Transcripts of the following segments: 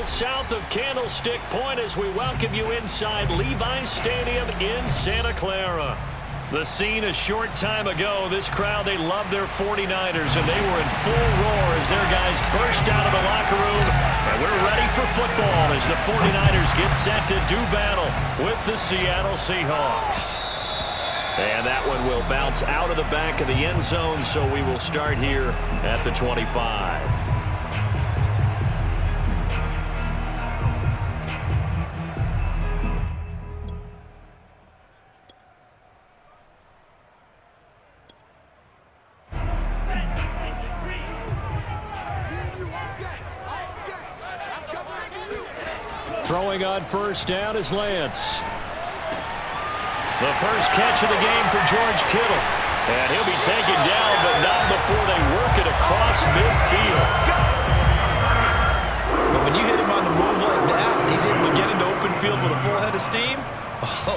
south of Candlestick Point as we welcome you inside Levi's Stadium in Santa Clara. The scene a short time ago, this crowd, they love their 49ers, and they were in full roar as their guys burst out of the locker room. And we're ready for football as the 49ers get set to do battle with the Seattle Seahawks. And that one will bounce out of the back of the end zone, so we will start here at the 25. Throwing on first down is Lance. The first catch of the game for George Kittle. And he'll be taken down, but not before they work it across midfield. But when you hit him on the move like that, he's able to get into open field with a full head of steam.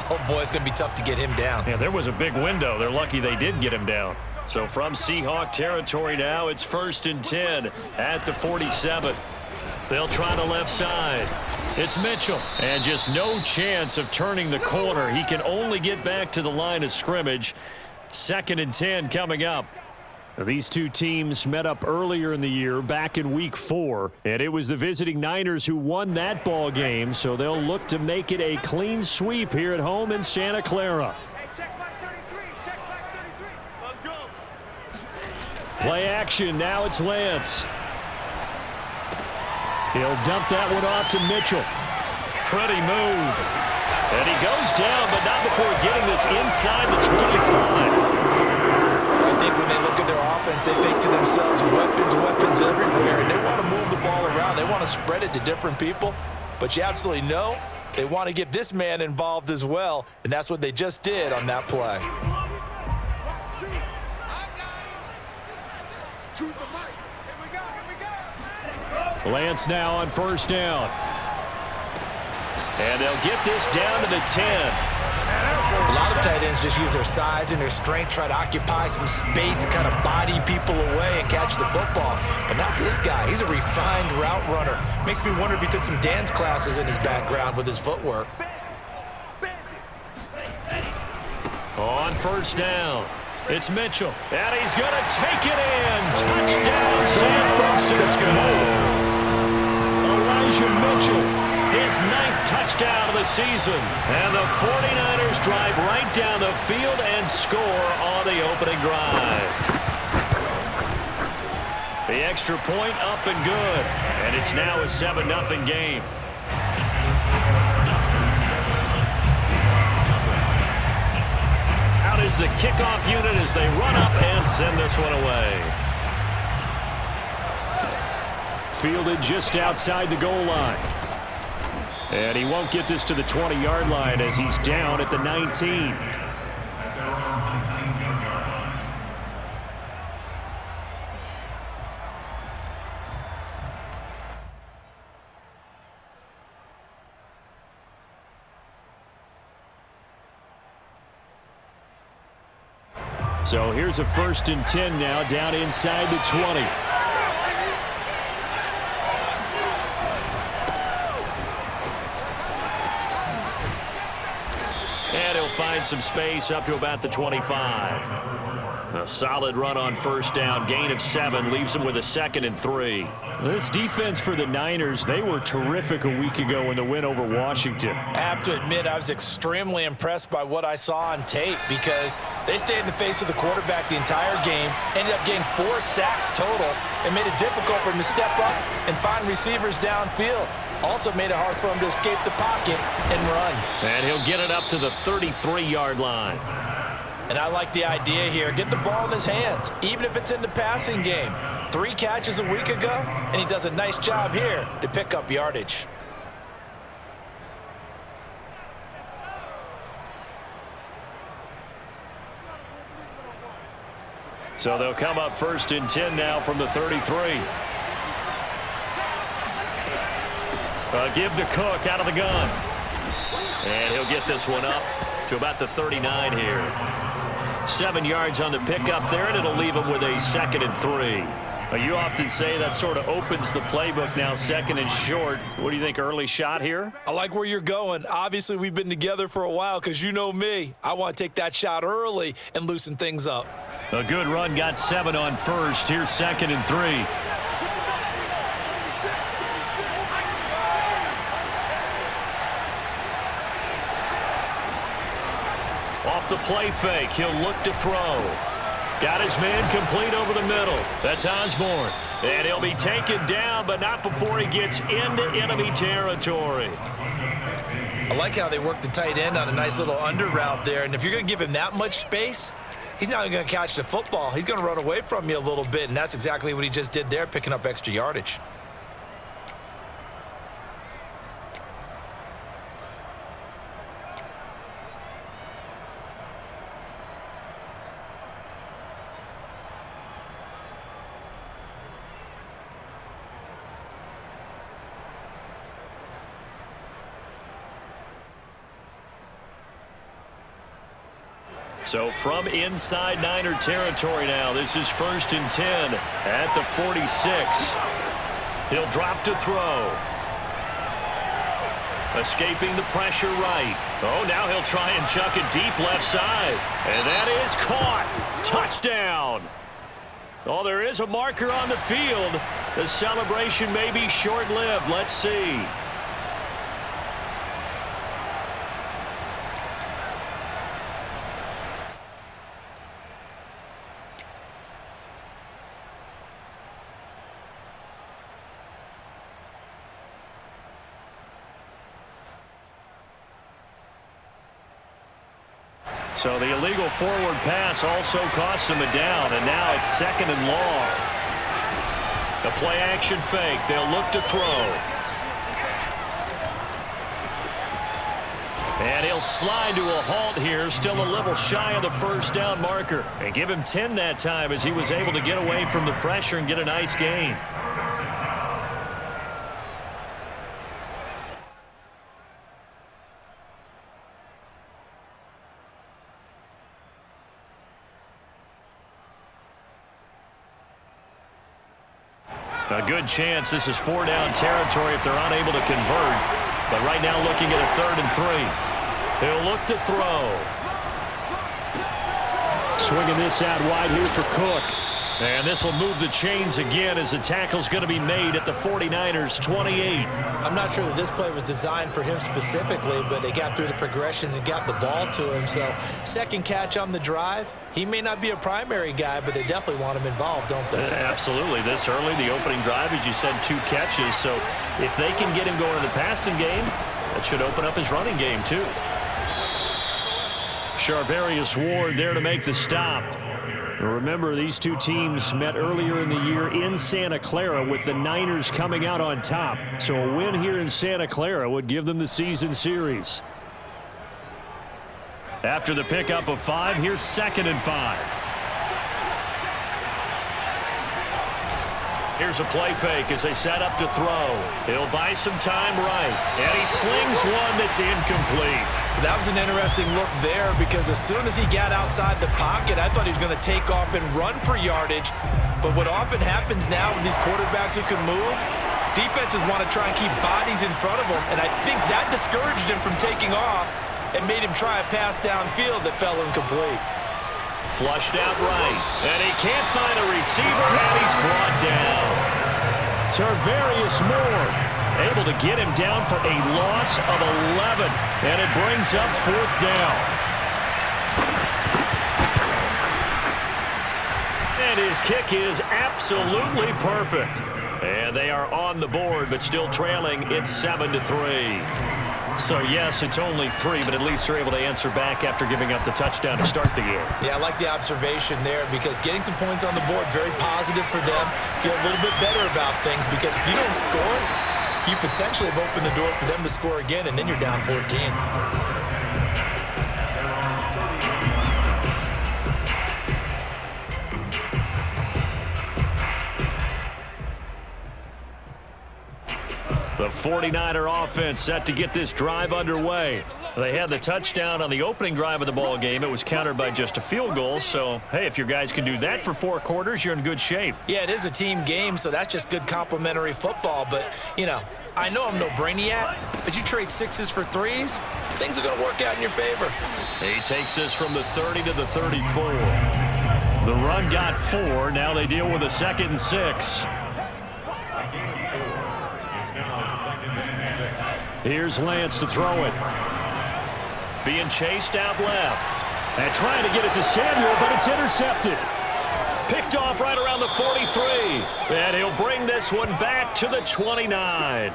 Oh, boy, it's going to be tough to get him down. Yeah, there was a big window. They're lucky they did get him down. So from Seahawk territory now, it's 1st and 10 at the 47. They'll try the left side. It's Mitchell. And just no chance of turning the corner. He can only get back to the line of scrimmage. 2nd and 10 coming up. These two teams met up earlier in the year, back in Week 4. And it was the visiting Niners who won that ball game. So they'll look to make it a clean sweep here at home in Santa Clara. Hey, check back 33. Check back 33. Let's go. Play action. Now it's Lance. He'll dump that one off to Mitchell. Pretty move. And he goes down, but not before getting this inside the 25. I think when they look at their offense, they think to themselves, weapons everywhere. And they want to move the ball around. They want to spread it to different people. But you absolutely know they want to get this man involved as well. And that's what they just did on that play. Choose the mic. Here we go. Lance now on first down. And they'll get this down to the 10. A lot of tight ends just use their size and their strength, try to occupy some space and kind of body people away and catch the football. But not this guy. He's a refined route runner. Makes me wonder if he took some dance classes in his background with his footwork. On first down, it's Mitchell. And he's going to take it in. Touchdown, San Francisco. Mitchell, his 9th touchdown of the season. And the 49ers drive right down the field and score on the opening drive. The extra point up and good. And it's now a 7-0 game. Out is the kickoff unit as they run up and send this one away. Fielded just outside the goal line. And he won't get this to the 20-yard line as he's down at the 19. So here's a 1st and 10 now down inside the 20. Find some space up to about the 25. A solid run on first down. Gain of 7 leaves them with a 2nd and 3. This defense for the Niners, they were terrific a week ago in the win over Washington. I have to admit, I was extremely impressed by what I saw on tape because they stayed in the face of the quarterback the entire game, ended up getting 4 sacks total, and made it difficult for him to step up and find receivers downfield. Also made it hard for him to escape the pocket and run. And he'll get it up to the 33-yard line. And I like the idea here. Get the ball in his hands, even if it's in the passing game. 3 catches a week ago, and he does a nice job here to pick up yardage. So they'll come up 1st and 10 now from the 33. Give to Cook out of the gun. And he'll get this one up to about the 39 here. 7 yards on the pickup there, and it'll leave him with a 2nd and 3. Well, you often say that sort of opens the playbook now, second and short. What do you think, early shot here? I like where you're going. Obviously, we've been together for a while because you know me. I want to take that shot early and loosen things up. A good run, got 7 on first. Here's second and 3. Off the play fake, he'll look to throw. Got his man complete over the middle. That's Osborne. And he'll be taken down, but not before he gets into enemy territory. I like how they work the tight end on a nice little under route there. And if you're going to give him that much space, he's not going to catch the football. He's going to run away from you a little bit, and that's exactly what he just did there, picking up extra yardage. So from inside Niner territory now, this is 1st and 10 at the 46. He'll drop to throw. Escaping the pressure right. Oh, now he'll try and chuck it deep left side. And that is caught. Touchdown. Oh, there is a marker on the field. The celebration may be short-lived. Let's see. So the illegal forward pass also costs him a down, and now it's 2nd and long. The play-action fake. They'll look to throw. And he'll slide to a halt here, still a little shy of the 1st down marker. And give him 10 that time as he was able to get away from the pressure and get a nice gain. A good chance this is 4-down territory if they're unable to convert. But right now looking at a 3rd and 3. He'll look to throw. Swinging this out wide here for Cook. And this will move the chains again as the tackle's going to be made at the 49ers 28. I'm not sure that this play was designed for him specifically, but they got through the progressions and got the ball to him. So second catch on the drive. He may not be a primary guy, but they definitely want him involved, don't they? Absolutely. This early, the opening drive, as you said, 2 catches. So if they can get him going in the passing game, that should open up his running game too. Charvarius Ward there to make the stop. Remember, these two teams met earlier in the year in Santa Clara with the Niners coming out on top. So a win here in Santa Clara would give them the season series. After the pickup of 5, here's 2nd and 5. Here's a play fake as they set up to throw. He'll buy some time right. And he slings one that's incomplete. That was an interesting look there because as soon as he got outside the pocket, I thought he was going to take off and run for yardage. But what often happens now with these quarterbacks who can move, defenses want to try and keep bodies in front of them. And I think that discouraged him from taking off and made him try a pass downfield that fell incomplete. Flushed out right. And he can't find a receiver, and he's brought down. Tarvarius Moore able to get him down for a loss of 11. And it brings up 4th down. And his kick is absolutely perfect. And they are on the board, but still trailing. It's 7-3. So, yes, it's only 3, but at least they're able to answer back after giving up the touchdown to start the game. Yeah, I like the observation there because getting some points on the board, very positive for them. Feel a little bit better about things because if you don't score, you potentially have opened the door for them to score again, and then you're down 14. The 49er offense set to get this drive underway. They had the touchdown on the opening drive of the ball game. It was countered by just a field goal. So, hey, if your guys can do that for 4 quarters, you're in good shape. Yeah, it is a team game, so that's just good complementary football. But, you know, I know I'm no brainiac, but you trade 6s for 3s, things are going to work out in your favor. He takes this from the 30 to the 34. The run got 4. Now they deal with a 2nd and 6. Here's Lance to throw it. Being chased out left. And trying to get it to Samuel, but it's intercepted. Picked off right around the 43. And he'll bring this one back to the 29.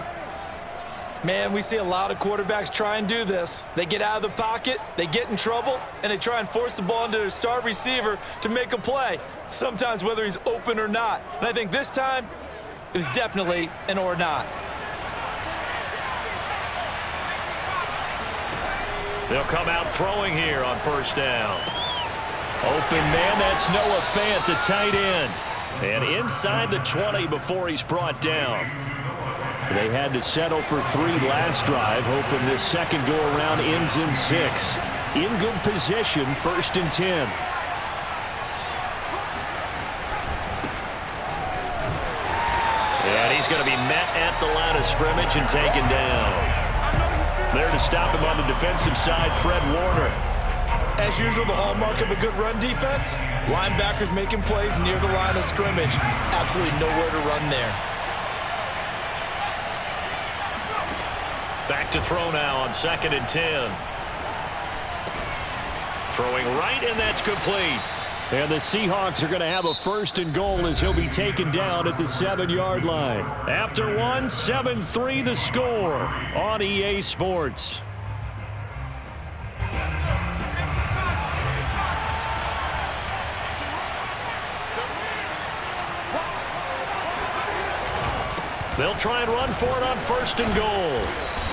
Man, we see a lot of quarterbacks try and do this. They get out of the pocket, they get in trouble, and they try and force the ball into their star receiver to make a play, sometimes whether he's open or not. And I think this time, it was definitely an or not. They'll come out throwing here on 1st down. Open man, that's Noah Fant, the tight end. And inside the 20 before he's brought down. They had to settle for 3 last drive, hoping this second go-around ends in 6. In good position, 1st and 10. And he's going to be met at the line of scrimmage and taken down. There to stop him on the defensive side, Fred Warner. As usual, the hallmark of a good run defense, linebackers making plays near the line of scrimmage. Absolutely nowhere to run there. Back to throw now on 2nd and 10. Throwing right, and that's complete. And the Seahawks are going to have a 1st and goal as he'll be taken down at the 7-yard line. After 1, 7-3 the score on EA Sports. They'll try and run for it on 1st and goal.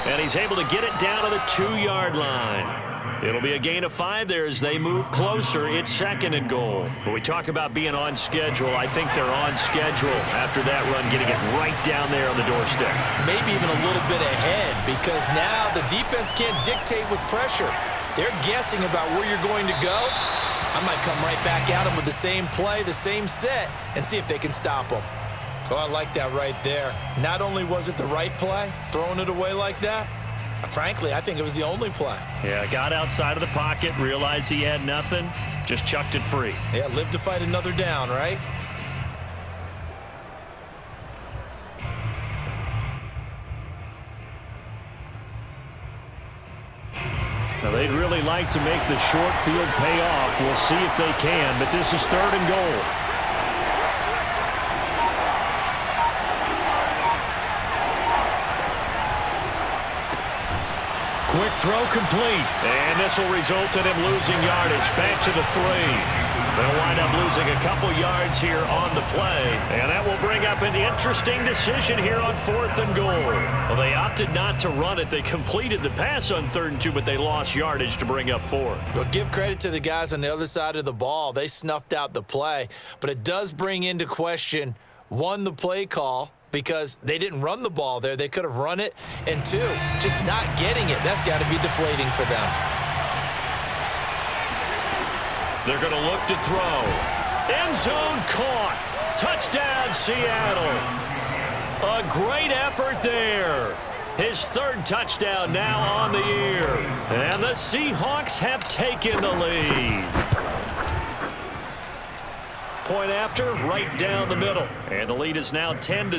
And he's able to get it down to the 2-yard line. It'll be a gain of 5 there as they move closer. It's 2nd and goal. When we talk about being on schedule, I think they're on schedule after that run, getting it right down there on the doorstep. Maybe even a little bit ahead, because now the defense can't dictate with pressure. They're guessing about where you're going to go. I might come right back at them with the same play, the same set, and see if they can stop them. Oh, I like that right there. Not only was it the right play, throwing it away like that, frankly, I think it was the only play. Yeah, got outside of the pocket, realized he had nothing, just chucked it free. Yeah, live to fight another down, right? Now, they'd really like to make the short field pay off. We'll see if they can, but this is 3rd and goal. Quick throw complete. And this will result in him losing yardage. Back to the 3. They'll wind up losing a couple yards here on the play. And that will bring up an interesting decision here on 4th and goal. Well, they opted not to run it. They completed the pass on 3rd and 2, but they lost yardage to bring up 4. But give credit to the guys on the other side of the ball. They snuffed out the play. But it does bring into question, 1, the play call, because they didn't run the ball there. They could have run it. And 2, just not getting it. That's got to be deflating for them. They're going to look to throw. End zone caught. Touchdown, Seattle. A great effort there. His 3rd touchdown now on the year. And the Seahawks have taken the lead. Point after, right down the middle. And the lead is now 10-7.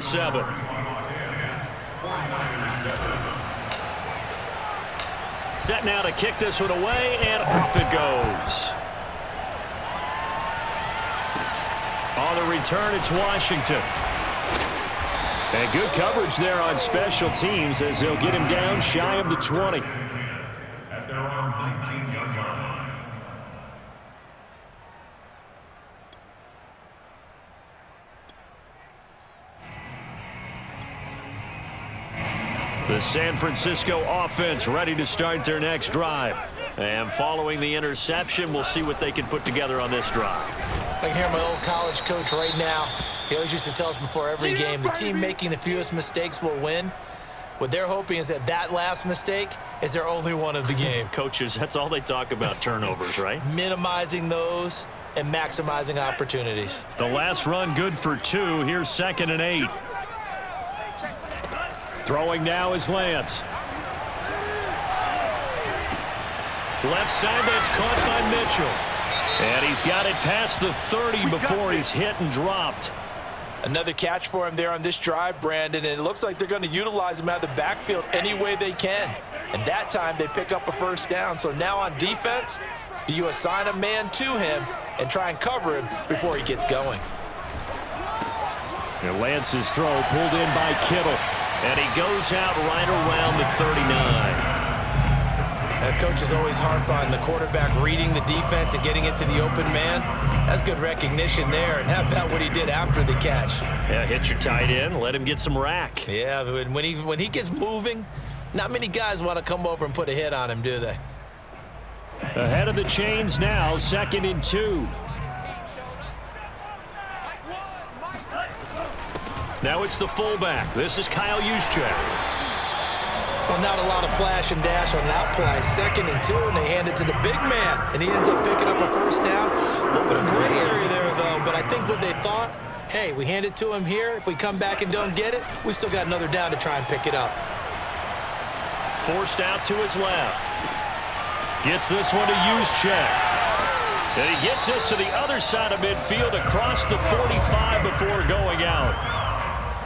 Set now to kick this one away, and off it goes. On the return, it's Washington. And good coverage there on special teams as they'll get him down shy of the 20. At their own 19-yard line. The San Francisco offense ready to start their next drive. And following the interception, we'll see what they can put together on this drive. I can hear my old college coach right now. He always used to tell us before every game, the team making the fewest mistakes will win. What they're hoping is that that last mistake is their only one of the game. Coaches, that's all they talk about, turnovers, right? Minimizing those and maximizing opportunities. The last run good for 2. Here's 2nd and 8. Throwing now is Lance. Left side, that's caught by Mitchell. And he's got it past the 30 before he's hit and dropped. Another catch for him there on this drive, Brandon, and it looks like they're going to utilize him out of the backfield any way they can. And that time they pick up a first down. So now on defense, do you assign a man to him and try and cover him before he gets going? And Lance's throw pulled in by Kittle. And he goes out right around the 39. Coach is always harp on the quarterback reading the defense and getting it to the open man. That's good recognition there. And how about what he did after the catch? Yeah, hit your tight end, let him get some rack. Yeah, when he gets moving, not many guys want to come over and put a hit on him, do they? Ahead of the chains now, 2nd and 2. Now it's the fullback. This is Kyle Juszczyk. Well, not a lot of flash and dash on that play. 2nd and 2, and they hand it to the big man, and he ends up picking up a first down. A little bit of gray area there, though, but I think what they thought, hey, we hand it to him here. If we come back and don't get it, we still got another down to try and pick it up. Forced out to his left. Gets this one to Juszczyk. And he gets this to the other side of midfield across the 45 before going out.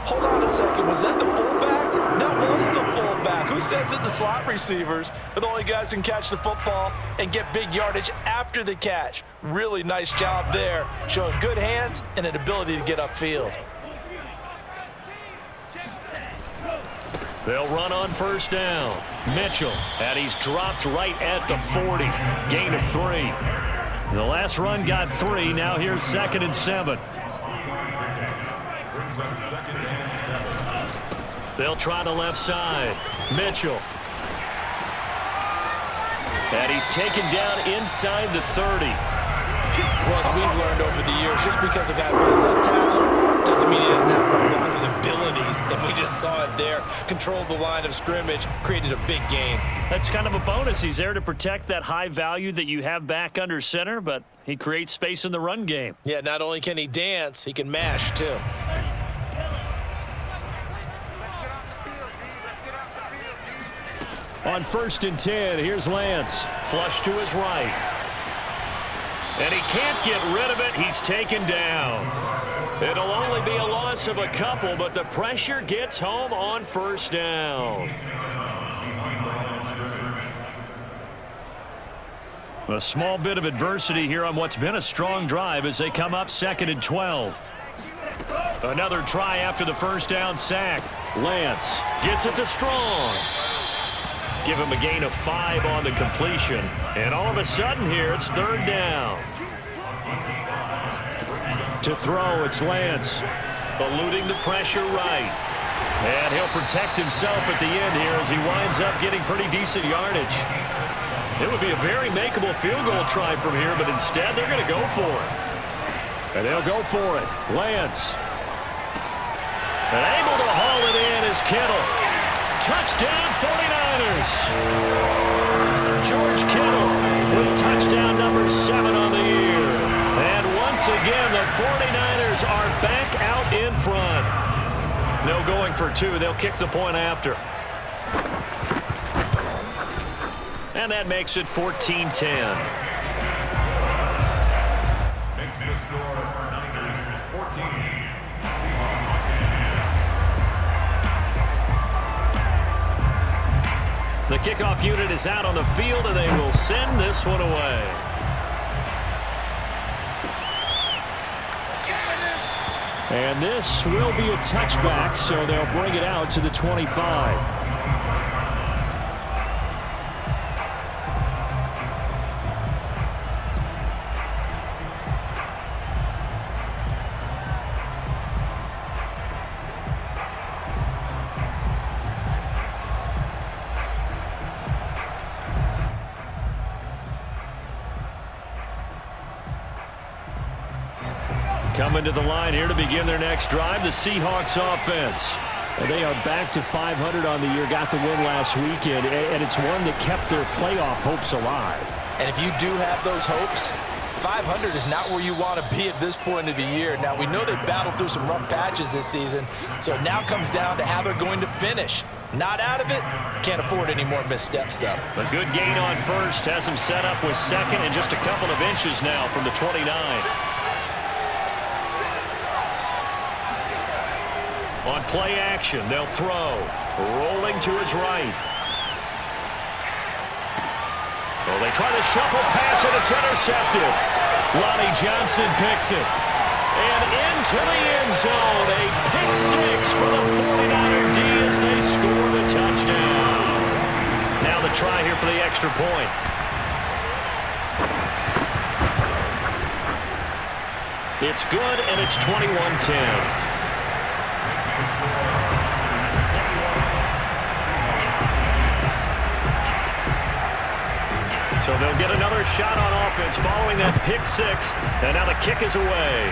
Hold on a second. Was that the fullback? That was the fullback. Who says that the slot receivers are the only guys who can catch the football and get big yardage after the catch? Really nice job there, showing good hands and an ability to get upfield. They'll run on first down. Mitchell, and he's dropped right at the 40. Gain of 3. The last run got 3. Now here's 2nd and 7. They'll try the left side. Mitchell. And he's taken down inside the 30. Well, as we've learned over the years, just because a guy plays left tackle doesn't mean he doesn't have prolonging abilities. And we just saw it there. Controlled the line of scrimmage, created a big gain. That's kind of a bonus. He's there to protect that high value that you have back under center, but he creates space in the run game. Yeah, not only can he dance, he can mash, too. On 1st and 10, here's Lance. Flush to his right. And he can't get rid of it. He's taken down. It'll only be a loss of a couple, but the pressure gets home on first down. A small bit of adversity here on what's been a strong drive as they come up 2nd and 12. Another try after the first down sack. Lance gets it to Strong. Give him a gain of 5 on the completion. And all of a sudden here, it's 3rd down. To throw, it's Lance. Eluding the pressure right. And he'll protect himself at the end here as he winds up getting pretty decent yardage. It would be a very makeable field goal try from here, but instead they're going to go for it. And they'll go for it. Lance. And able to haul it in is Kittle. Touchdown 49ers. George Kittle with touchdown number 7 on the year. And once again, the 49ers are back out in front. No going for 2. They'll kick the point after. And that makes it 14-10. Makes the score Niners 14, Seahawks 10. The kickoff unit is out on the field, and they will send this one away. And this will be a touchback, so they'll bring it out to the 25. Coming to the line here to begin their next drive, the Seahawks offense. Well, they are back to 500 on the year, got the win last weekend, and it's one that kept their playoff hopes alive. And if you do have those hopes, 500 is not where you want to be at this point of the year. Now, we know they battled through some rough patches this season, so it now comes down to how they're going to finish. Not out of it. Can't afford any more missteps, though. A good gain on first has him set up with second and just a couple of inches now from the 29. On play action, they'll throw. Rolling to his right. Well, they try to shuffle pass, and it's intercepted. Lonnie Johnson picks it. And into the end zone, a pick six for the 49er D as they score the touchdown. Now the try here for the extra point. It's good, and it's 21-10. So they'll get another shot on offense following that pick six, and now the kick is away.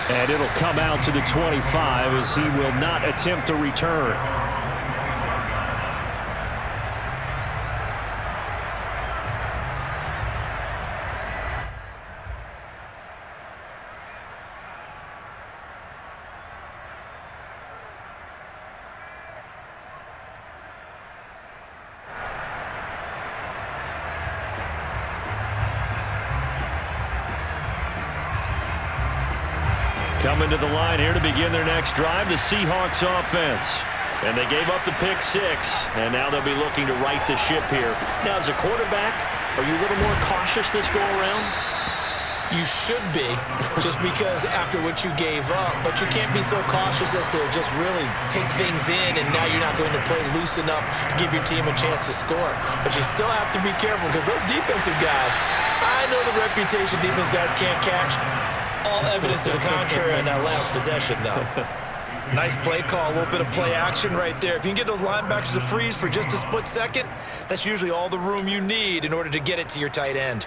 And it'll come out to the 25 as he will not attempt a return. Coming to the line here to begin their next drive, the Seahawks offense. And they gave up the pick six, and now they'll be looking to right the ship here. Now, as a quarterback, are you a little more cautious this go-around? You should be, just because after what you gave up, but you can't be so cautious as to just really take things in, and now you're not going to play loose enough to give your team a chance to score. But you still have to be careful, because those defensive guys, I know the reputation defense guys can't catch. All evidence to the contrary on that last possession, though. Nice play call, a little bit of play action right there. If you can get those linebackers to freeze for just a split second, that's usually all the room you need in order to get it to your tight end.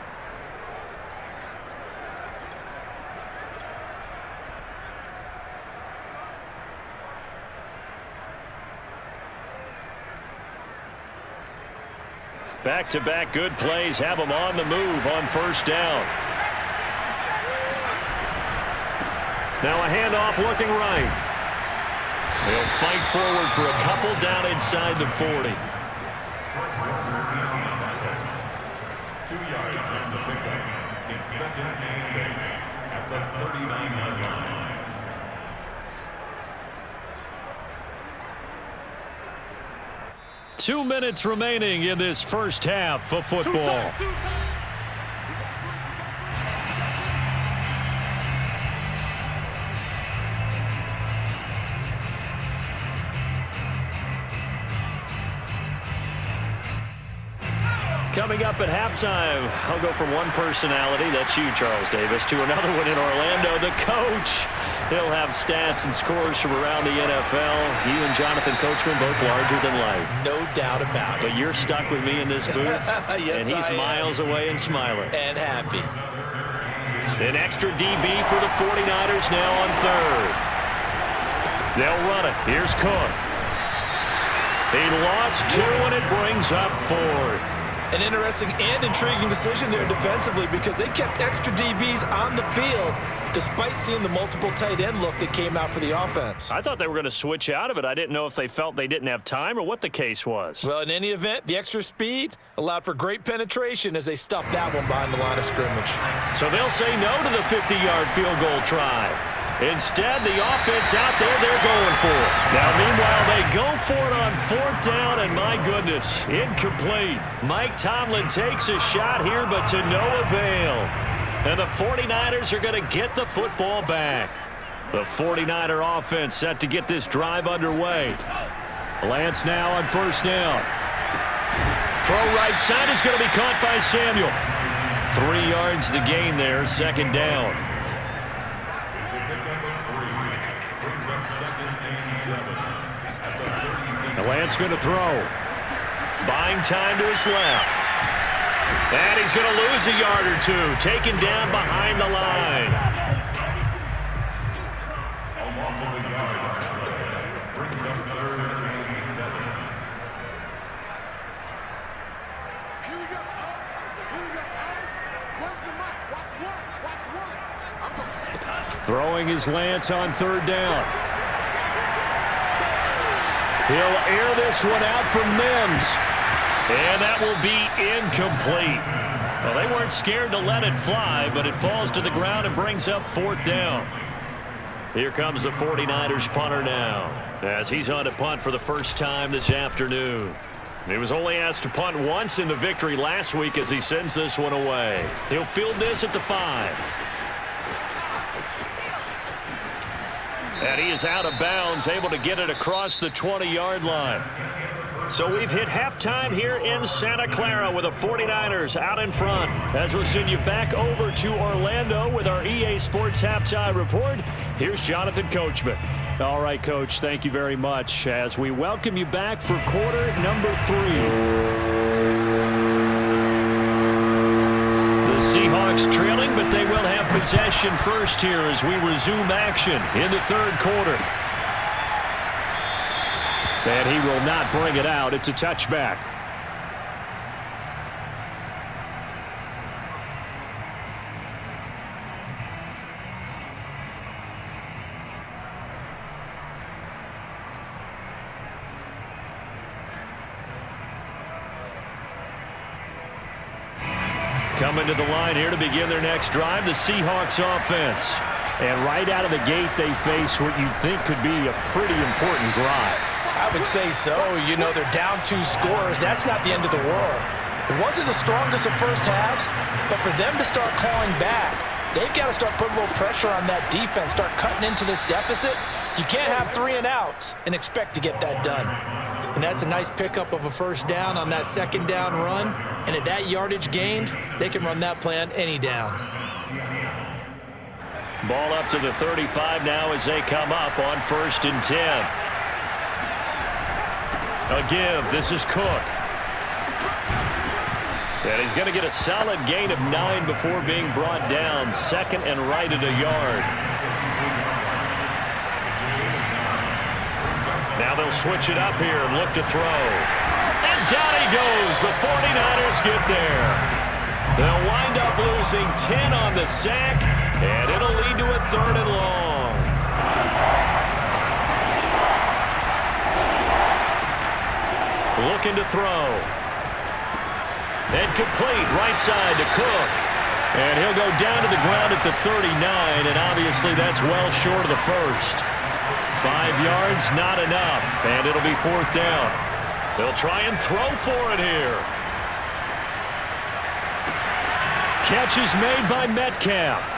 Back-to-back good plays have them on the move on first down. Now a handoff looking right. They'll fight forward for a couple down inside the 40. 2 yards on the pickup. It's second and 8 at the 39-yard line. Two minutes remaining in this first half of football. Coming up at halftime, I'll go from one personality, that's you, Charles Davis, to another one in Orlando, the coach. He'll have stats and scores from around the NFL. You and Jonathan Coachman both larger than life. No doubt about it. But you're stuck with me in this booth, yes, and he's miles away and smiling. And happy. An extra DB for the 49ers now on third. They'll run it. Here's Cook. He lost two, and it brings up fourth. An interesting and intriguing decision there defensively, because they kept extra DBs on the field despite seeing the multiple tight end look that came out for the offense. I thought they were going to switch out of it. I didn't know if they felt they didn't have time or what the case was. Well, in any event, the extra speed allowed for great penetration as they stuffed that one behind the line of scrimmage. So they'll say no to the 50-yard field goal try. Instead, the offense out there, they're going for it. Now, meanwhile, they go for it on fourth down, and my goodness, incomplete. Mike Tomlin takes a shot here, but to no avail. And the 49ers are going to get the football back. The 49er offense set to get this drive underway. Lance now on first down. Throw right side is going to be caught by Samuel. 3 yards the gain there, second down. The Lance going to throw. Buying time to his left. And he's going to lose a yard or two. Taken down behind the line. Throwing his lance on third down. He'll air this one out for Mims. And that will be incomplete. Well, they weren't scared to let it fly, but it falls to the ground and brings up fourth down. Here comes the 49ers punter now, as he's on to punt for the first time this afternoon. He was only asked to punt once in the victory last week as he sends this one away. He'll field this at the 5. And he is out of bounds, able to get it across the 20-yard line. So we've hit halftime here in Santa Clara with the 49ers out in front. As we'll send you back over to Orlando with our EA Sports Halftime Report, here's Jonathan Coachman. All right, Coach, thank you very much as we welcome you back for quarter number 3. The Seahawks trailing, but they will have possession first here as we resume action in the third quarter. And he will not bring it out. It's a touchback. Coming to the line here to begin their next drive, the Seahawks offense. And right out of the gate, they face what you think could be a pretty important drive. I would say so. You know, they're down 2 scores. That's not the end of the world. It wasn't the strongest of first halves, but for them to start calling back, they've got to start putting a little pressure on that defense, start cutting into this deficit. You can't have 3 and outs and expect to get that done. And that's a nice pickup of a first down on that second down run. And at that yardage gained, they can run that play on any down. Ball up to the 35 now as they come up on 1st and 10. A give. This is Cook. And he's going to get a solid gain of 9 before being brought down. Second and right at a yard. Now they'll switch it up here and look to throw. And down he goes. The 49ers get there. They'll wind up losing 10 on the sack, and it'll lead to a 3rd and long. Looking to throw. And complete right side to Cook. And he'll go down to the ground at the 39, and obviously that's well short of the first. 5 yards, not enough, and it'll be 4th down. They'll try and throw for it here. Catch is made by Metcalf.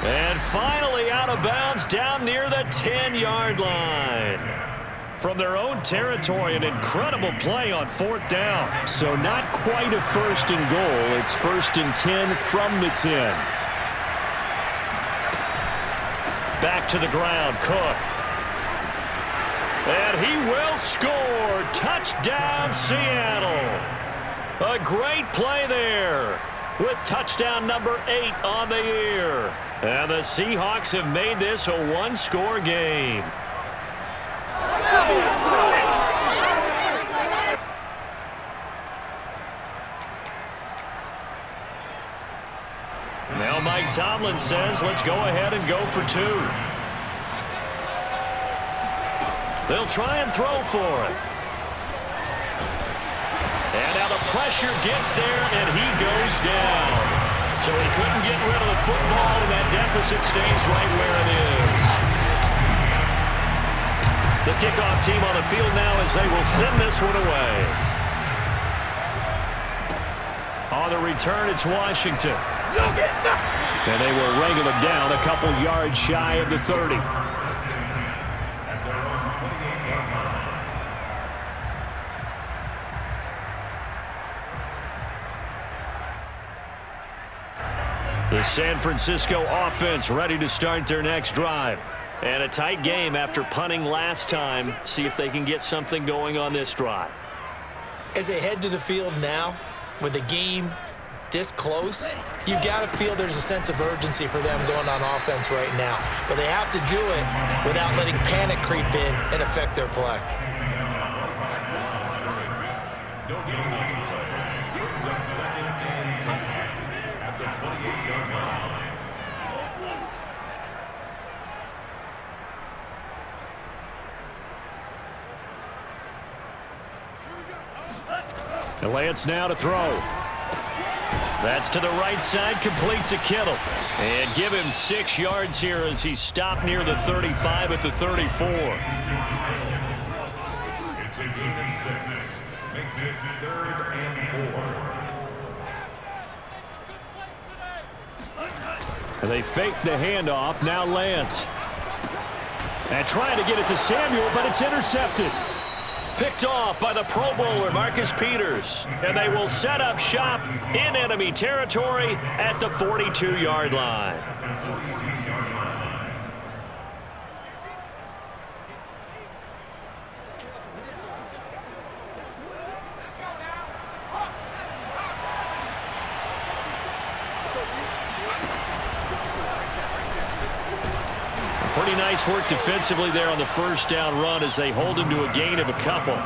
And finally out of bounds down near the 10-yard line. From their own territory, an incredible play on 4th down. So not quite a 1st and goal. It's 1st and 10 from the 10. Back to the ground, Cook. And he will score. Touchdown, Seattle. A great play there with touchdown number 8 on the year. And the Seahawks have made this a 1-score game. Now Mike Tomlin says, let's go ahead and go for 2. They'll try and throw for it. And now the pressure gets there, and he goes down. So he couldn't get rid of the football, and that deficit stays right where it is. The kickoff team on the field now as they will send this one away. On the return, it's Washington. And they will wrangle him down a couple yards shy of the 30. The San Francisco offense ready to start their next drive. And a tight game after punting last time. See if they can get something going on this drive. As they head to the field now, with the game this close, you've got to feel there's a sense of urgency for them going on offense right now. But they have to do it without letting panic creep in and affect their play. And Lance now to throw. That's to the right side, complete to Kittle. And give him 6 yards here as he stopped near the 35 at the 34. It's a gain of 6. Makes it 3rd and 4. And they fake the handoff. Now Lance. And trying to get it to Samuel, but it's intercepted. Picked off by the Pro Bowler, Marcus Peters. And they will set up shop in enemy territory at the 42-yard line. Pretty nice work defensively there on the first down run as they hold him to a gain of a couple.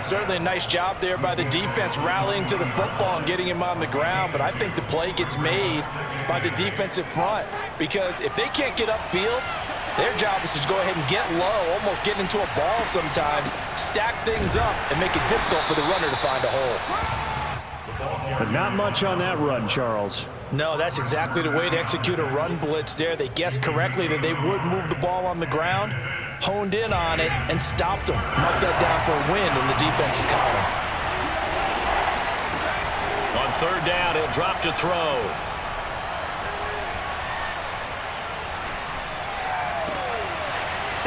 Certainly a nice job there by the defense rallying to the football and getting him on the ground, but I think the play gets made by the defensive front because if they can't get upfield, their job is to go ahead and get low, almost get into a ball sometimes, stack things up, and make it difficult for the runner to find a hole. But not much on that run, Charles. No, that's exactly the way to execute a run blitz there. They guessed correctly that they would move the ball on the ground, honed in on it, and stopped them. Marked that down for a win in the defense's column. On 3rd down, he'll drop to throw.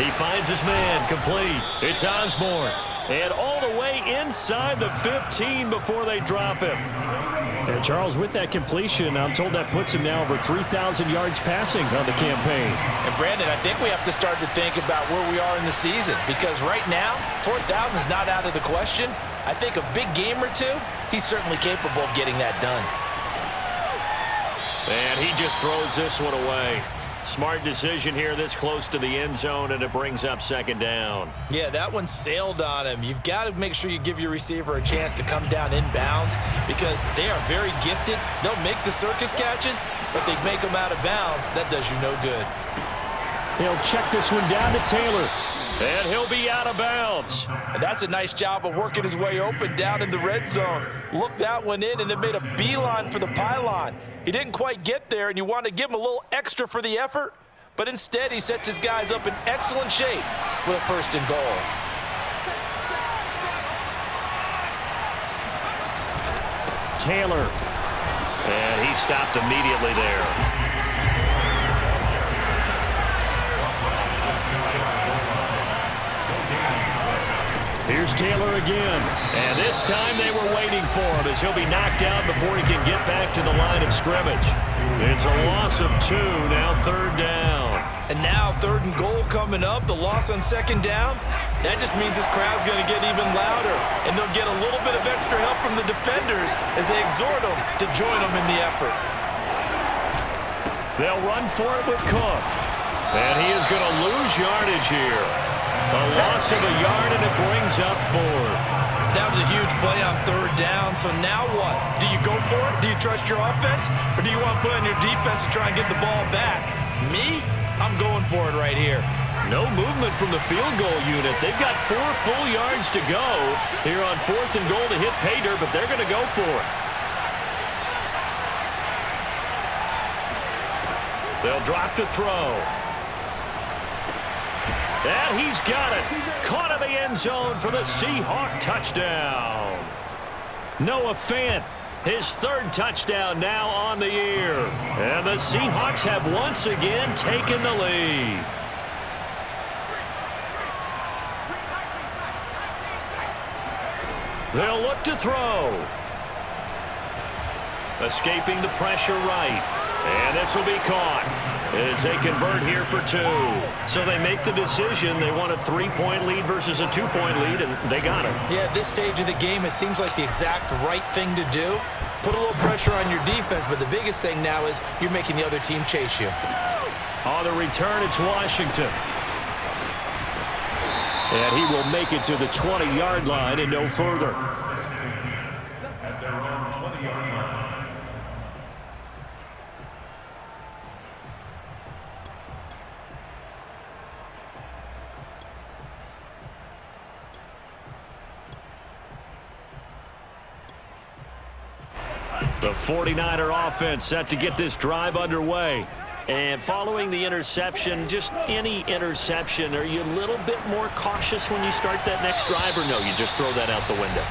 He finds his man, complete. It's Osborne. And all the way inside the 15 before they drop him. And Charles, with that completion, I'm told that puts him now over 3,000 yards passing on the campaign. And Brandon, I think we have to start to think about where we are in the season because right now, 4,000 is not out of the question. I think a big game or two, he's certainly capable of getting that done. And he just throws this one away. Smart decision here this close to the end zone, and it brings up 2nd down. Yeah, that one sailed on him. You've got to make sure you give your receiver a chance to come down inbounds because they are very gifted. They'll make the circus catches, but they make them out of bounds. That does you no good. He'll check this one down to Taylor. And he'll be out of bounds. And that's a nice job of working his way open down in the red zone. Looked that one in and then made a beeline for the pylon. He didn't quite get there, and you want to give him a little extra for the effort, but instead he sets his guys up in excellent shape with a 1st and goal. Taylor. And he stopped immediately there. Here's Taylor again. And this time they were waiting for him as he'll be knocked out before he can get back to the line of scrimmage. It's a loss of 2, now 3rd down. And now 3rd and goal coming up, the loss on 2nd down. That just means this crowd's going to get even louder. And they'll get a little bit of extra help from the defenders as they exhort them to join them in the effort. They'll run for it with Cook. And he is going to lose yardage here. A loss of a yard, and it brings up 4th. That was a huge play on 3rd down, so now what? Do you go for it? Do you trust your offense? Or do you want to put on your defense to try and get the ball back? Me? I'm going for it right here. No movement from the field goal unit. They've got 4 full yards to go here on 4th and goal to hit pay dirt, but they're going to go for it. They'll drop to throw. And he's got it. Caught in the end zone for the Seahawk touchdown. Noah Fant, his 3rd touchdown now on the year. And the Seahawks have once again taken the lead. They'll look to throw. Escaping the pressure right. And this will be caught as they convert here for 2. So they make the decision. They want a 3-point lead versus a 2-point lead, and they got it. Yeah, at this stage of the game, it seems like the exact right thing to do. Put a little pressure on your defense, but the biggest thing now is you're making the other team chase you. On the return, it's Washington. And he will make it to the 20-yard line and no further. At their own 20-yard line. The 49er offense set to get this drive underway. And following the interception, just any interception, are you a little bit more cautious when you start that next drive, or no, you just throw that out the window?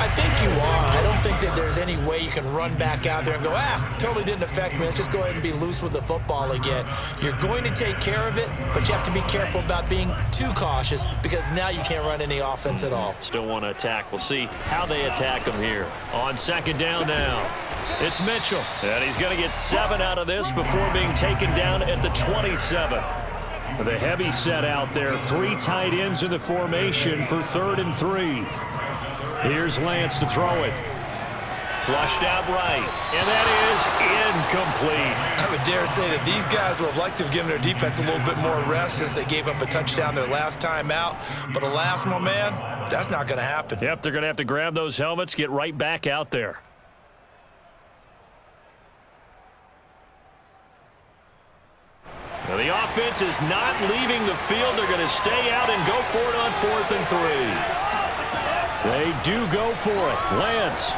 I think you are. I don't think that there's any way you can run back out there and go, totally didn't affect me. Let's just go ahead and be loose with the football again. You're going to take care of it, but you have to be careful about being too cautious because now you can't run any offense at all. Still want to attack. We'll see how they attack them here. On second down now, it's Mitchell. And he's going to get 7 out of this before being taken down at the 27. With a heavy set out there, 3 tight ends in the formation for 3rd and 3. Here's Lance to throw it. Flushed out right. And that is incomplete. I would dare say that these guys would have liked to have given their defense a little bit more rest since they gave up a touchdown their last time out. But alas, my man, that's not going to happen. Yep, they're going to have to grab those helmets, get right back out there. Now the offense is not leaving the field. They're going to stay out and go for it on 4th and 3. They do go for it. Lance.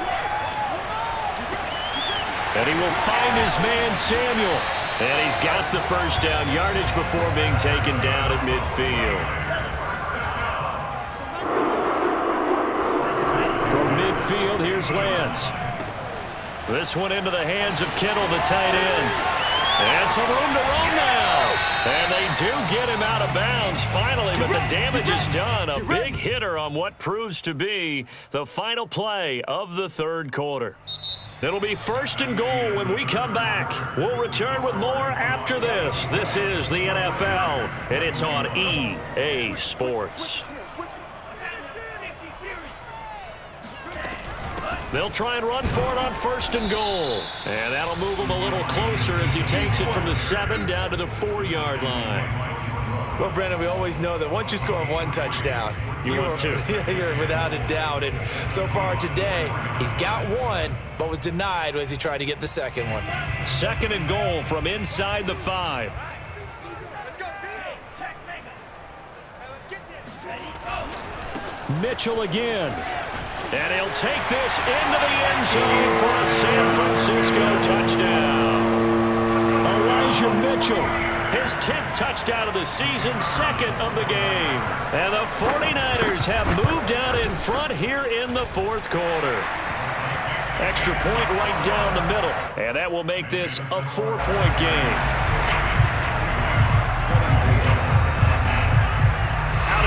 And he will find his man, Samuel. And he's got the first down yardage before being taken down at midfield. From midfield, here's Lance. This one into the hands of Kittle, the tight end. And some room to run now. And they do get him out of bounds finally, but the damage is done. A big hitter on what proves to be the final play of the 3rd quarter. It'll be 1st and goal when we come back. We'll return with more after this. This is the NFL, and it's on EA Sports. They'll try and run for it on 1st and goal. And that'll move him a little closer as he takes it from the 7 down to the 4-yard line. Well, Brandon, we always know that once you score 1 touchdown, you're without a doubt. And so far today, he's got 1, but was denied as he tried to get the 2nd one. 2nd and goal from inside the 5. Let's go, check, let's get this. Mitchell again. And he'll take this into the end zone for a San Francisco touchdown. Elijah Mitchell, his 10th touchdown of the season, 2nd of the game. And the 49ers have moved out in front here in the 4th quarter. Extra point right down the middle. And that will make this a 4-point game.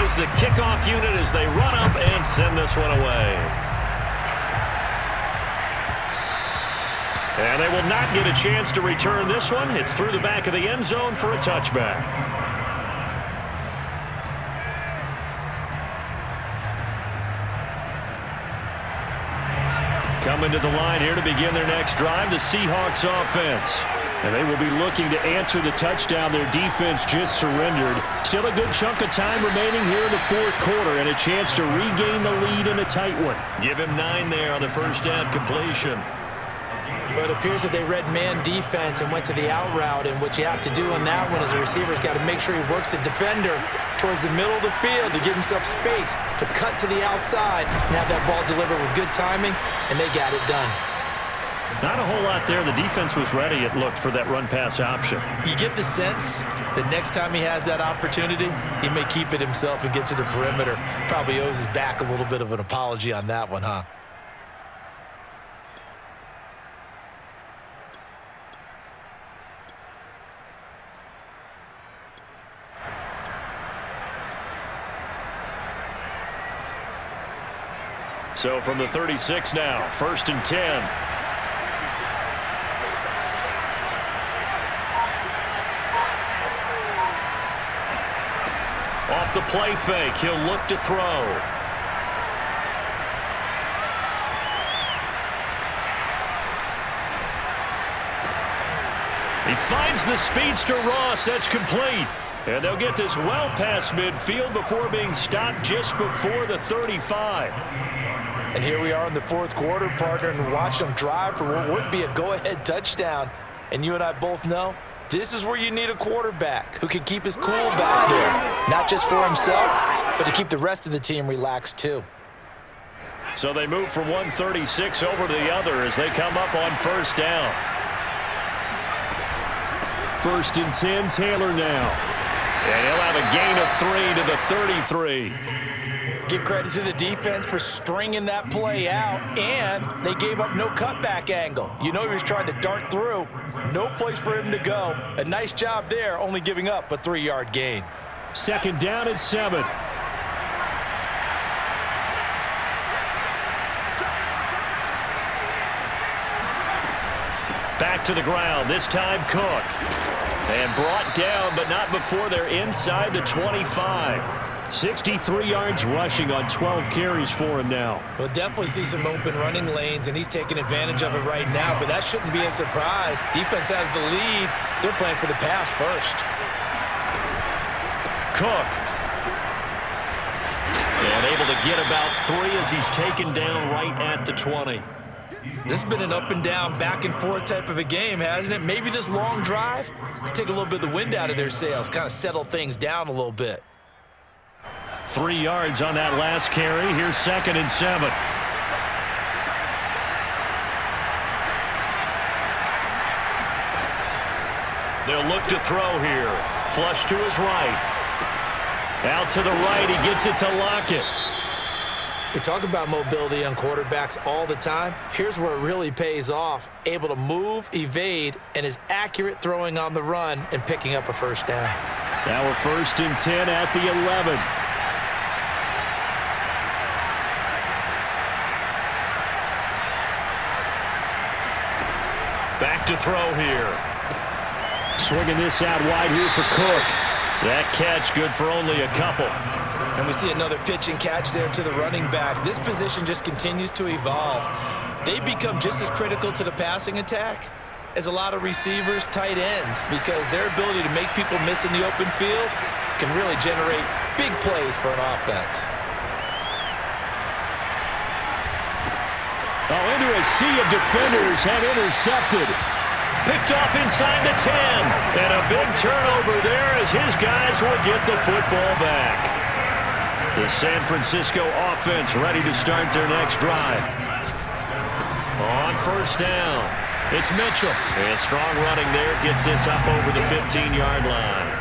Is the kickoff unit as they run up and send this one away. And they will not get a chance to return this one. It's through the back of the end zone for a touchback. Coming to the line here to begin their next drive, the Seahawks offense. And they will be looking to answer the touchdown their defense just surrendered. Still a good chunk of time remaining here in the 4th quarter and a chance to regain the lead in a tight one. Give him 9 there on the first down completion. But it appears that they read man defense and went to the out route, and what you have to do on that one is the receiver's got to make sure he works the defender towards the middle of the field to give himself space to cut to the outside and have that ball delivered with good timing, and they got it done. Not a whole lot there. The defense was ready, it looked, for that run-pass option. You get the sense that next time he has that opportunity, he may keep it himself and get to the perimeter. Probably owes his back a little bit of an apology on that one, huh? So from the 36 now, 1st and 10. Off the play fake, he'll look to throw. He finds the speedster Ross. That's complete. And they'll get this well past midfield before being stopped just before the 35. And here we are in the 4th quarter, partner, and watch them drive for what would be a go-ahead touchdown. And you and I both know this is where you need a quarterback who can keep his cool back there, not just for himself, but to keep the rest of the team relaxed too. So they move from 136 over to the other as they come up on first down. 1st and 10, Taylor now. And he'll have a gain of 3 to the 33. Give credit to the defense for stringing that play out, and they gave up no cutback angle. You know he was trying to dart through. No place for him to go. A nice job there, only giving up a 3-yard gain. 2nd down and 7. Back to the ground, this time Cook. And brought down, but not before they're inside the 25. 63 yards rushing on 12 carries for him now. We'll definitely see some open running lanes, and he's taking advantage of it right now, but that shouldn't be a surprise. Defense has the lead. They're playing for the pass first. Cook. And able to get about 3 as he's taken down right at the 20. This has been an up-and-down, back-and-forth type of a game, hasn't it? Maybe this long drive could take a little bit of the wind out of their sails, kind of settle things down a little bit. 3 yards on that last carry. Here's 2nd and 7. They'll look to throw here. Flush to his right. Out to the right. He gets it to Lockett. We talk about mobility on quarterbacks all the time. Here's where it really pays off. Able to move, evade, and is accurate throwing on the run and picking up a first down. Now we're 1st and 10 at the 11. Back to throw here. Swinging this out wide here for Cook. That catch good for only a couple. And we see another pitch and catch there to the running back. This position just continues to evolve. They become just as critical to the passing attack as a lot of receivers, tight ends, because their ability to make people miss in the open field can really generate big plays for an offense. Oh, into a sea of defenders and intercepted. Picked off inside the 10. And a big turnover there as his guys will get the football back. The San Francisco offense ready to start their next drive. On first down, it's Mitchell. And strong running there gets this up over the 15-yard line.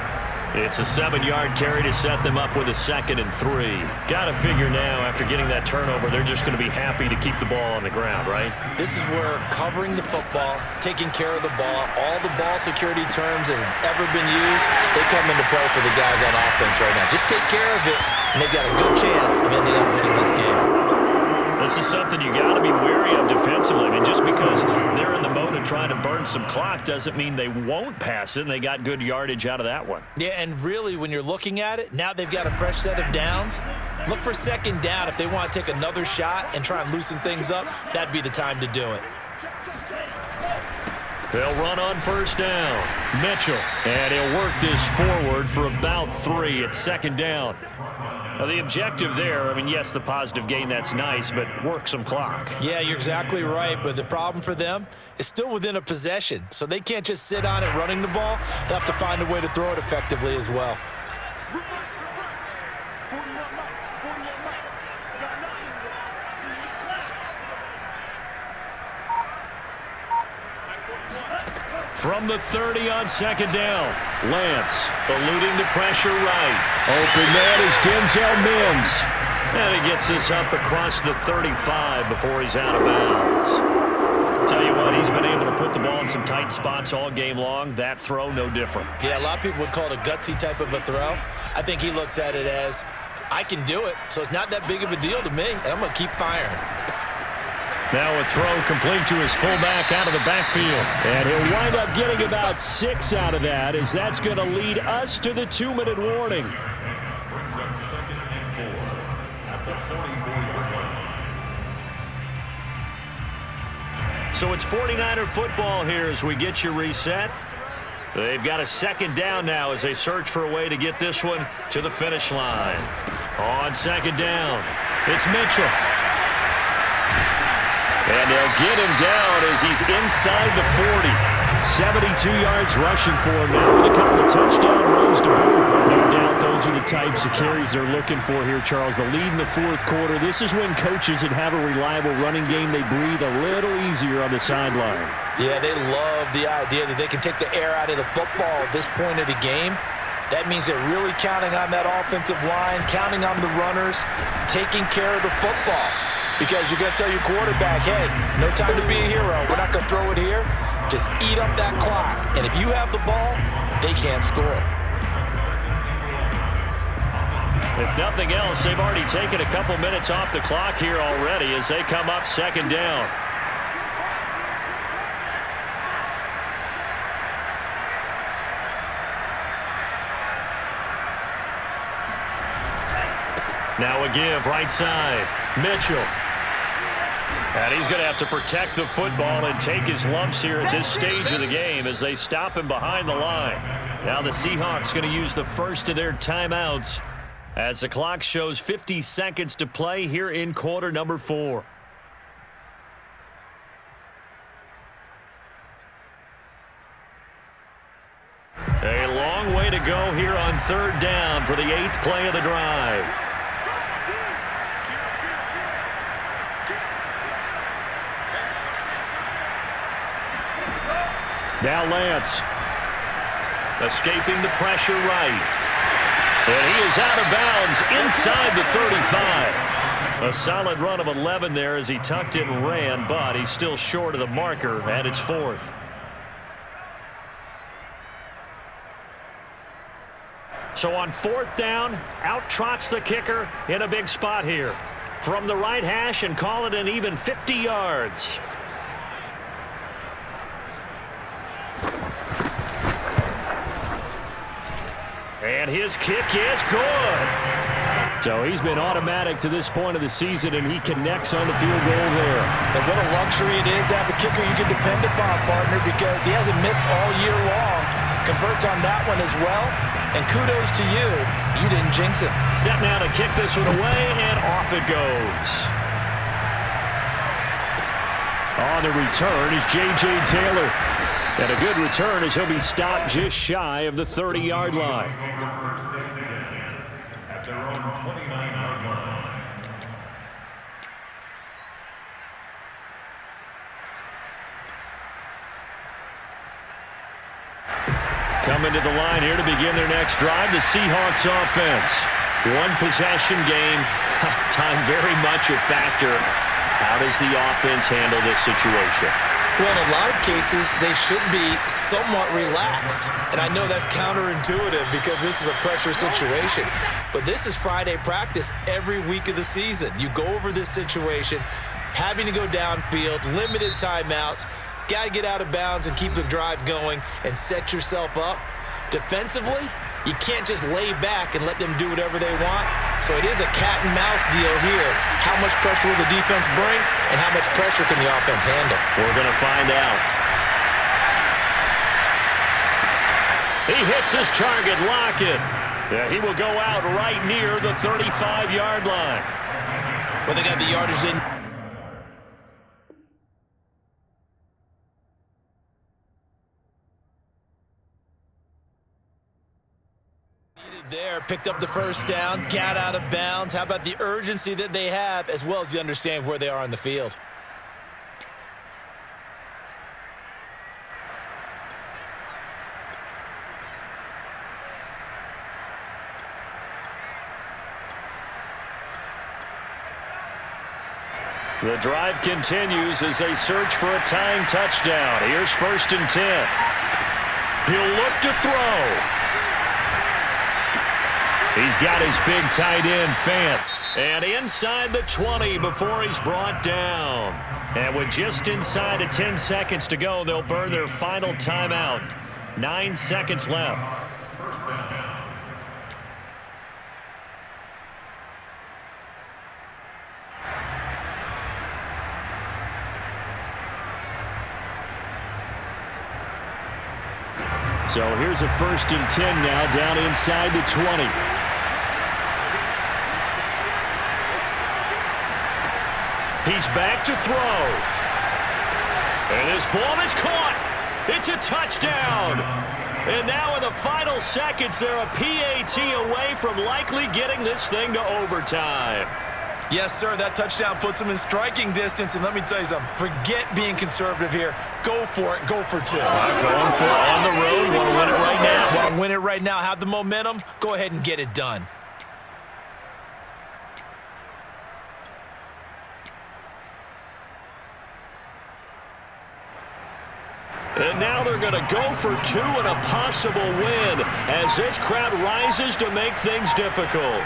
It's a 7-yard carry to set them up with a 2nd and 3. Got to figure now, after getting that turnover, they're just going to be happy to keep the ball on the ground, right? This is where covering the football, taking care of the ball, all the ball security terms that have ever been used, they come into play for the guys on offense right now. Just take care of it, and they've got a good chance of ending up winning this game. This is something you got to be wary of defensively. I mean, just because they're in the mode of trying to burn some clock doesn't mean they won't pass it, and they got good yardage out of that one. Yeah, and really, when you're looking at it, now they've got a fresh set of downs. Look for 2nd down. If they want to take another shot and try and loosen things up, that'd be the time to do it. They'll run on first down. Mitchell, and he'll work this forward for about 3 at 2nd down. Now, the objective there, I mean, yes, the positive gain, that's nice, but work some clock. Yeah, you're exactly right, but the problem for them is still within a possession, so they can't just sit on it running the ball. They'll have to find a way to throw it effectively as well. From the 30 on 2nd down, Lance eluding the pressure right. Open man is Denzel Mims. And he gets this up across the 35 before he's out of bounds. Tell you what, he's been able to put the ball in some tight spots all game long. That throw, no different. Yeah, a lot of people would call it a gutsy type of a throw. I think he looks at it as, I can do it, so it's not that big of a deal to me, and I'm going to keep firing. Now a throw complete to his fullback out of the backfield. And he'll wind up getting about 6 out of that, as that's going to lead us to the 2-minute warning. Brings up 2nd and 4 at the 44-yard line. So it's 49er football here as we get you reset. They've got a 2nd down now as they search for a way to get this one to the finish line. On 2nd down, it's Mitchell. And they'll get him down as he's inside the 40. 72 yards rushing for him now with a couple of touchdown runs to boot. No doubt those are the types of carries they're looking for here, Charles. The lead in the fourth quarter. This is when coaches that have a reliable running game, they breathe a little easier on the sideline. Yeah, they love the idea that they can take the air out of the football at this point of the game. That means they're really counting on that offensive line, counting on the runners, taking care of the football. Because you're going to tell your quarterback, hey, no time to be a hero. We're not going to throw it here. Just eat up that clock. And if you have the ball, they can't score. If nothing else, they've already taken a couple minutes off the clock here already as they come up second down. Now a give right side. Mitchell. And he's going to have to protect the football and take his lumps here at this stage of the game as they stop him behind the line. Now the Seahawks going to use the first of their timeouts as the clock shows 50 seconds to play here in quarter number 4. A long way to go here on third down for the 8th play of the drive. Now Lance, escaping the pressure right. And he is out of bounds inside the 35. A solid run of 11 there as he tucked it and ran, but he's still short of the marker, and it's 4th. So on 4th down, out trots the kicker in a big spot here. From the right hash and call it an even 50 yards. And his kick is good. So he's been automatic to this point of the season, and he connects on the field goal there. And what a luxury it is to have a kicker you can depend upon, partner, because he hasn't missed all year long. Converts on that one as well. And kudos to you. You didn't jinx it. Set now to kick this one away, and off it goes. On the return is J.J. Taylor. And a good return as he'll be stopped just shy of the 30-yard line. At their own 29-yard line. Coming to the line here to begin their next drive, the Seahawks offense. One possession game, time very much a factor. How does the offense handle this situation? Well, in a lot of cases, they should be somewhat relaxed. And I know that's counterintuitive because this is a pressure situation. But this is Friday practice every week of the season. You go over this situation, having to go downfield, limited timeouts, got to get out of bounds and keep the drive going and set yourself up. Defensively, you can't just lay back and let them do whatever they want. So it is a cat and mouse deal here. How much pressure will the defense bring, and how much pressure can the offense handle? We're going to find out. He hits his target, Lockett. Yeah, he will go out right near the 35-yard line. Well, they got the yardage in. There, picked up the first down, got out of bounds. How about the urgency that they have, as well as you understand where they are on the field? The drive continues as they search for a tying touchdown. Here's 1st and 10. He'll look to throw. He's got his big tight end, Fant. And inside the 20 before he's brought down. And with just inside of 10 seconds to go, they'll burn their final timeout. 9 seconds left. First down. So here's a 1st and 10 now down inside the 20. He's back to throw. And this ball is caught. It's a touchdown. And now in the final seconds, they're a PAT away from likely getting this thing to overtime. Yes, sir, that touchdown puts them in striking distance. And let me tell you something, forget being conservative here. Go for it. Go for two. Going for it on the road. Want to win it right now. Want to win it right now. Have the momentum. Go ahead and get it done. And now they're going to go for two and a possible win as this crowd rises to make things difficult.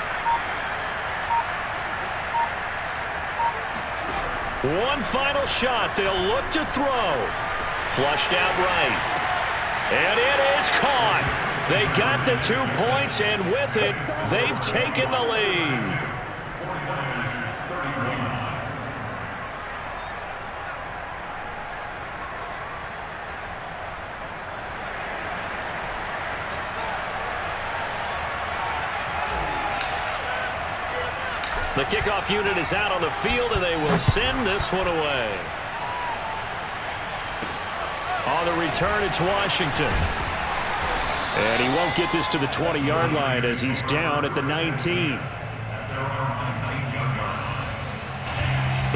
One final shot. They'll look to throw. Flushed out right. And it is caught. They got the 2 points, and with it, they've taken the lead. The kickoff unit is out on the field, and they will send this one away. On the return, it's Washington. And he won't get this to the 20-yard line as he's down at the 19.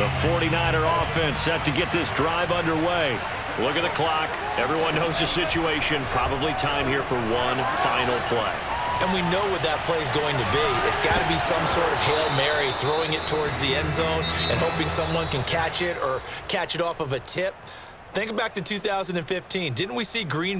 The 49er offense set to get this drive underway. Look at the clock. Everyone knows the situation. Probably time here for one final play. And we know what that play is going to be. It's got to be some sort of Hail Mary, throwing it towards the end zone and hoping someone can catch it or catch it off of a tip. Think back to 2015. Didn't we see Green